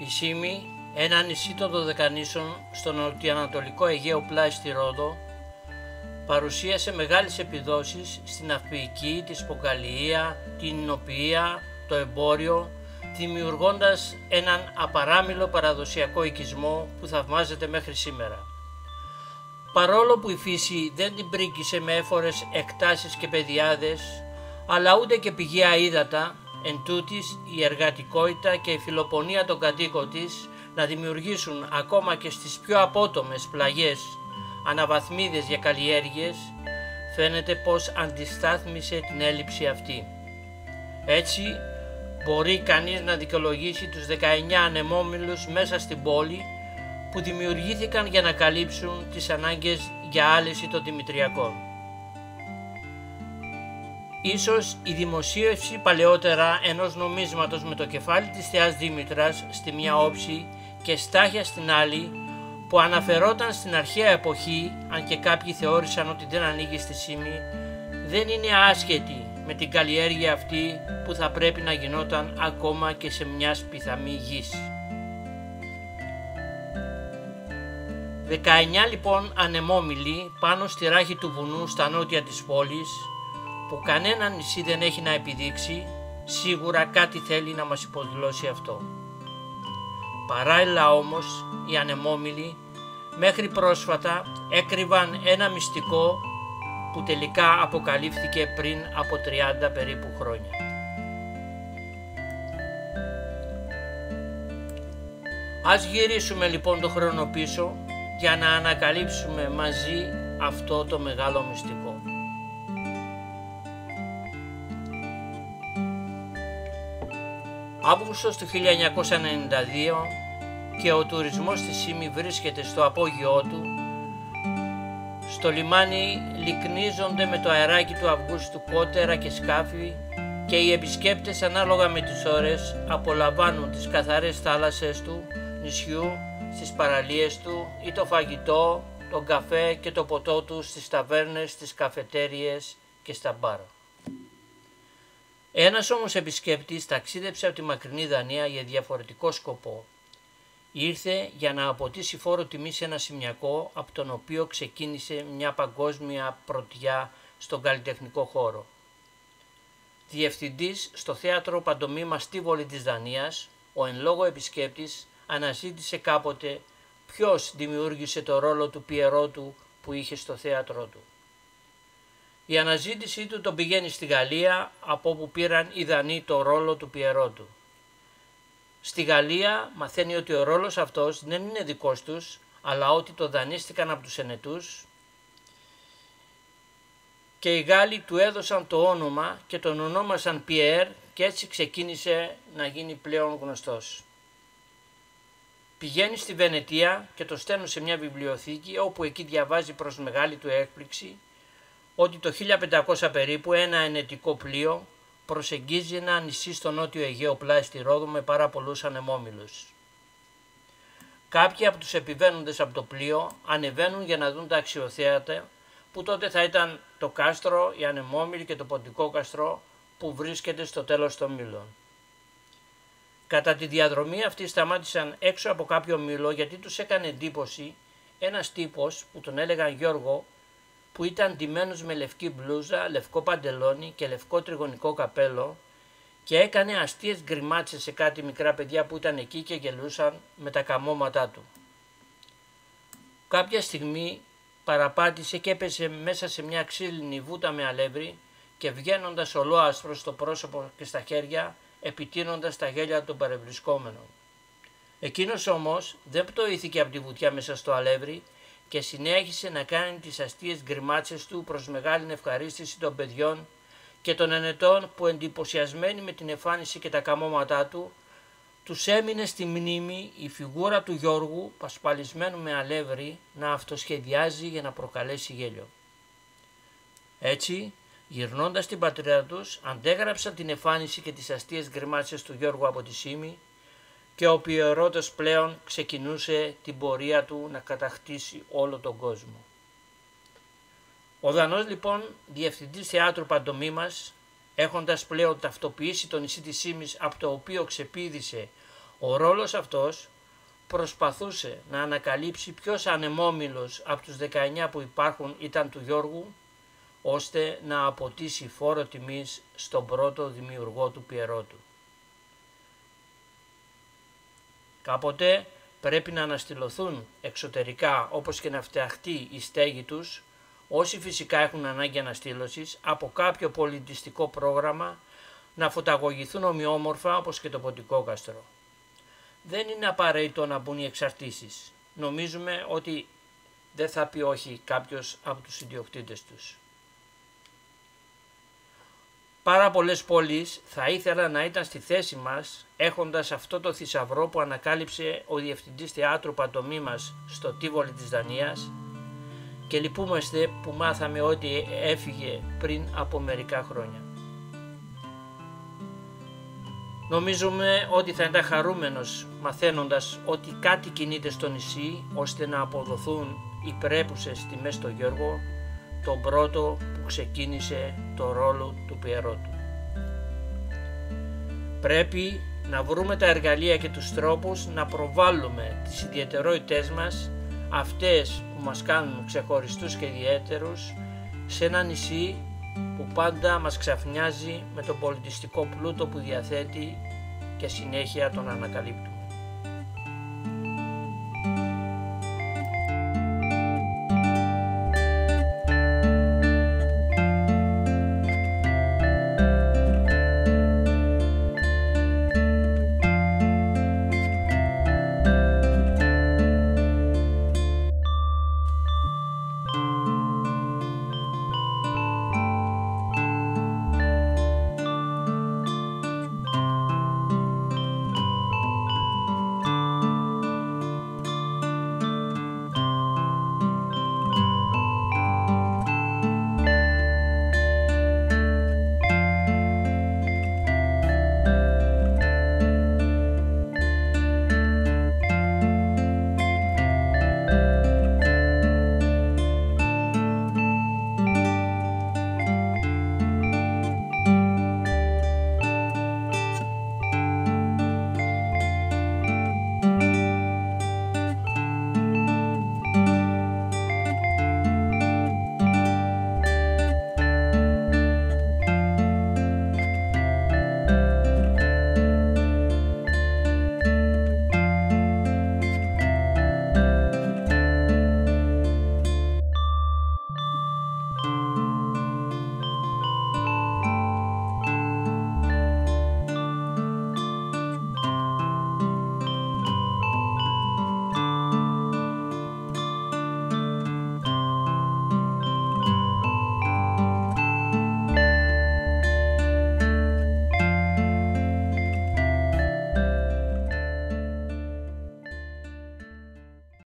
Η Σύμη, ένα νησί των Δωδεκανήσων στο νοτιοανατολικό Αιγαίο πλάι στη Ρόδο, παρουσίασε μεγάλες επιδόσεις στην ναυπηγική, τη σποκαλλιεία, την ινοποιία, το εμπόριο, δημιουργώντας έναν απαράμιλο παραδοσιακό οικισμό που θαυμάζεται μέχρι σήμερα. Παρόλο που η φύση δεν την πρίκησε με έφορες εκτάσεις και πεδιάδες, αλλά ούτε και πηγαία ύδατα, εν τούτης η εργατικότητα και η φιλοπονία των κατοίκων της να δημιουργήσουν ακόμα και στις πιο απότομες πλαγιές αναβαθμίδες για καλλιέργειες, φαίνεται πως αντιστάθμισε την έλλειψη αυτή. Έτσι, μπορεί κανείς να δικαιολογήσει τους 19 ανεμόμυλους μέσα στην πόλη που δημιουργήθηκαν για να καλύψουν τις ανάγκες για άλυση των Δημητριακών. Ίσως η δημοσίευση παλαιότερα ενός νομίσματος με το κεφάλι της θεάς Δήμητρας στη μία όψη και στάχια στην άλλη, που αναφερόταν στην αρχαία εποχή, αν και κάποιοι θεώρησαν ότι δεν ανήκει στη Σύμη, δεν είναι άσχετη με την καλλιέργεια αυτή που θα πρέπει να γινόταν ακόμα και σε μιας πιθαμή γης. 19 λοιπόν ανεμόμυλοι πάνω στη ράχη του βουνού στα νότια της πόλης, που κανένα νησί δεν έχει να επιδείξει, σίγουρα κάτι θέλει να μας υποδηλώσει αυτό. Παράλληλα όμως, οι ανεμόμυλοι μέχρι πρόσφατα έκρυβαν ένα μυστικό που τελικά αποκαλύφθηκε πριν από 30 περίπου χρόνια. Ας γυρίσουμε λοιπόν το χρόνο πίσω για να ανακαλύψουμε μαζί αυτό το μεγάλο μυστικό. Αύγουστος του 1992 και ο τουρισμός στη Σύμη βρίσκεται στο απόγειό του. Στο λιμάνι λυκνίζονται με το αεράκι του Αυγούστου κότερα και σκάφη και οι επισκέπτες ανάλογα με τις ώρες απολαμβάνουν τις καθαρές θάλασσες του νησιού, στις παραλίες του ή το φαγητό, τον καφέ και το ποτό του στις ταβέρνες, στις καφετέριες και στα μπαρ. Ένας όμως επισκέπτης ταξίδεψε από τη μακρινή Δανία για διαφορετικό σκοπό. Ήρθε για να αποτίσει φόρο τιμή σε ένα σημειακό από τον οποίο ξεκίνησε μια παγκόσμια πρωτιά στον καλλιτεχνικό χώρο. Διευθυντής στο θέατρο Παντομήμα Στίβολη της Δανίας, ο εν λόγω επισκέπτης αναζήτησε κάποτε ποιος δημιούργησε το ρόλο του Πιερότου που είχε στο θέατρό του. Η αναζήτησή του τον πηγαίνει στη Γαλλία, από όπου πήραν οι Δανείοι το ρόλο του Πιερότου. Στη Γαλλία μαθαίνει ότι ο ρόλος αυτός δεν είναι δικός τους, αλλά ότι το δανείστηκαν από τους Ενετούς και οι Γάλλοι του έδωσαν το όνομα και τον ονόμασαν Πιέρ και έτσι ξεκίνησε να γίνει πλέον γνωστός. Πηγαίνει στη Βενετία και το στέλνουν σε μια βιβλιοθήκη όπου εκεί διαβάζει προς μεγάλη του έκπληξη ότι το 1500 περίπου ένα ενετικό πλοίο προσεγγίζει ένα νησί στο νότιο Αιγαίο πλάι στη Ρόδο με πάρα πολλούς ανεμόμυλους. Κάποιοι από τους επιβαίνοντες από το πλοίο ανεβαίνουν για να δουν τα αξιοθέατα που τότε θα ήταν το κάστρο, η ανεμόμυλη και το ποντικό καστρό που βρίσκεται στο τέλος των μήλων. Κατά τη διαδρομή αυτή σταμάτησαν έξω από κάποιο μήλο γιατί τους έκανε εντύπωση ένας τύπος που τον έλεγαν Γιώργο, που ήταν ντυμένος με λευκή μπλούζα, λευκό παντελόνι και λευκό τριγωνικό καπέλο και έκανε αστείες γκριμάτσες σε κάτι μικρά παιδιά που ήταν εκεί και γελούσαν με τα καμώματά του. Κάποια στιγμή παραπάτησε και έπεσε μέσα σε μια ξύλινη βούτα με αλεύρι και βγαίνοντας ολόασπρος στο πρόσωπο και στα χέρια, επιτείνοντας τα γέλια των παρευρισκόμενων. Εκείνος όμως δεν πτωήθηκε από τη βουτιά μέσα στο αλεύρι και συνέχισε να κάνει τις αστείες γκριμάτσες του προς μεγάλη ευχαρίστηση των παιδιών και των ενετών που εντυπωσιασμένοι με την εμφάνιση και τα καμώματά του, τους έμεινε στη μνήμη η φιγούρα του Γιώργου πασπαλισμένου με αλεύρι να αυτοσχεδιάζει για να προκαλέσει γέλιο. Έτσι, γυρνώντας στην πατρίδα τους, αντέγραψαν την εμφάνιση και τις αστείες γκριμάτσες του Γιώργου από τη Σύμη και ο Πιερότος πλέον ξεκινούσε την πορεία του να κατακτήσει όλο τον κόσμο. Ο Δανός λοιπόν διευθυντής θεάτρου Παντομήμας, έχοντας πλέον ταυτοποιήσει το νησί της Σύμης από το οποίο ξεπήδησε Ο ρόλος αυτός προσπαθούσε να ανακαλύψει ποιος ανεμόμυλος από τους 19 που υπάρχουν ήταν του Γιώργου, ώστε να αποτίσει φόρο τιμής στον πρώτο δημιουργό του Πιερότου. Κάποτε πρέπει να αναστηλωθούν εξωτερικά, όπως και να φτιαχτεί η στέγη τους, όσοι φυσικά έχουν ανάγκη αναστήλωσης, από κάποιο πολιτιστικό πρόγραμμα, να φωταγωγηθούν ομοιόμορφα όπως και το Ποντικό Κάστρο. Δεν είναι απαραίτητο να μπουν οι εξαρτήσεις. Νομίζουμε ότι δεν θα πει όχι κάποιος από τους ιδιοκτήτες τους. Πάρα πολλές πόλεις θα ήθελαν να ήταν στη θέση μας, έχοντας αυτό το θησαυρό που ανακάλυψε ο Διευθυντής Θεάτρου Παντομήμας στο Τίβολι της Δανίας, και λυπούμαστε που μάθαμε ότι έφυγε πριν από μερικά χρόνια. Νομίζουμε ότι θα ήταν χαρούμενος μαθαίνοντας ότι κάτι κινείται στο νησί, ώστε να αποδοθούν οι πρέπουσες τιμές στο Γιώργο, τον πρώτο που ξεκίνησε το ρόλο του Πιερότου. Πρέπει να βρούμε τα εργαλεία και τους τρόπους να προβάλλουμε τις ιδιαιτερότητές μας, αυτές που μας κάνουν ξεχωριστούς και ιδιαίτερους, σε ένα νησί που πάντα μας ξαφνιάζει με τον πολιτιστικό πλούτο που διαθέτει και συνέχεια τον ανακαλύπτουμε.